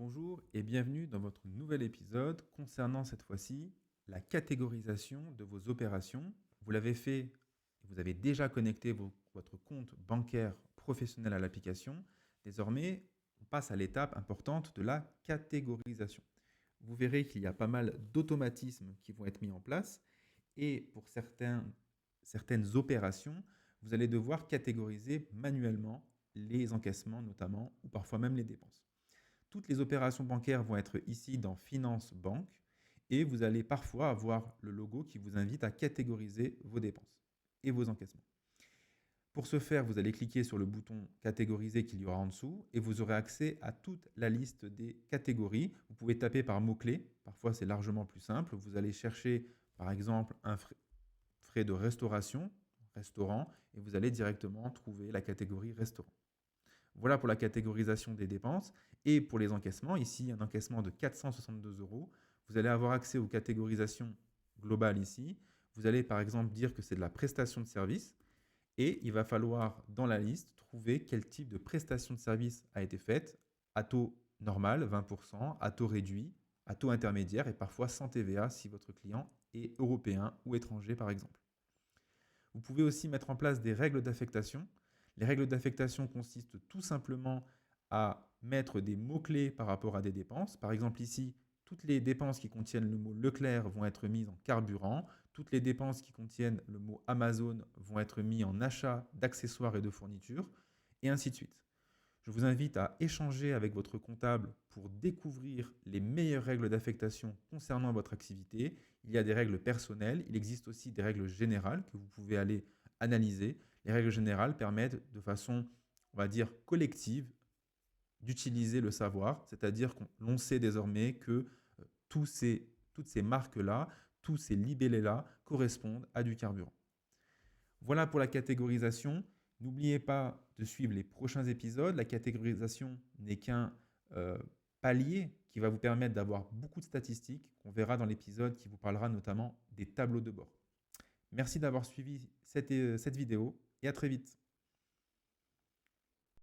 Bonjour et bienvenue dans votre nouvel épisode concernant cette fois-ci la catégorisation de vos opérations. Vous l'avez fait, vous avez déjà connecté votre compte bancaire professionnel à l'application. Désormais, on passe à l'étape importante de la catégorisation. Vous verrez qu'il y a pas mal d'automatismes qui vont être mis en place et pour certaines opérations, vous allez devoir catégoriser manuellement les encaissements notamment ou parfois même les dépenses. Toutes les opérations bancaires vont être ici dans Finance Banque et vous allez parfois avoir le logo qui vous invite à catégoriser vos dépenses et vos encaissements. Pour ce faire, vous allez cliquer sur le bouton catégoriser qu'il y aura en dessous et vous aurez accès à toute la liste des catégories. Vous pouvez taper par mots-clés, parfois c'est largement plus simple. Vous allez chercher par exemple un frais de restauration, restaurant, et vous allez directement trouver la catégorie restaurant. Voilà pour la catégorisation des dépenses. Et pour les encaissements, ici, un encaissement de 462 euros. Vous allez avoir accès aux catégorisations globales ici. Vous allez par exemple dire que c'est de la prestation de service. Et il va falloir, dans la liste, trouver quel type de prestation de service a été faite à taux normal, 20%, à taux réduit, à taux intermédiaire et parfois sans TVA si votre client est européen ou étranger par exemple. Vous pouvez aussi mettre en place des règles d'affectation. Les règles d'affectation consistent tout simplement à mettre des mots-clés par rapport à des dépenses. Par exemple ici, toutes les dépenses qui contiennent le mot Leclerc vont être mises en carburant. Toutes les dépenses qui contiennent le mot Amazon vont être mises en achat d'accessoires et de fournitures, et ainsi de suite. Je vous invite à échanger avec votre comptable pour découvrir les meilleures règles d'affectation concernant votre activité. Il y a des règles personnelles, il existe aussi des règles générales que vous pouvez aller analyser. Les règles générales permettent de façon, on va dire, collective d'utiliser le savoir, c'est-à-dire qu'on sait désormais que toutes ces marques-là, tous ces libellés-là correspondent à du carburant. Voilà pour la catégorisation. N'oubliez pas de suivre les prochains épisodes. La catégorisation n'est qu'un euh, palier qui va vous permettre d'avoir beaucoup de statistiques qu'on verra dans l'épisode qui vous parlera notamment des tableaux de bord. Merci d'avoir suivi cette vidéo et à très vite.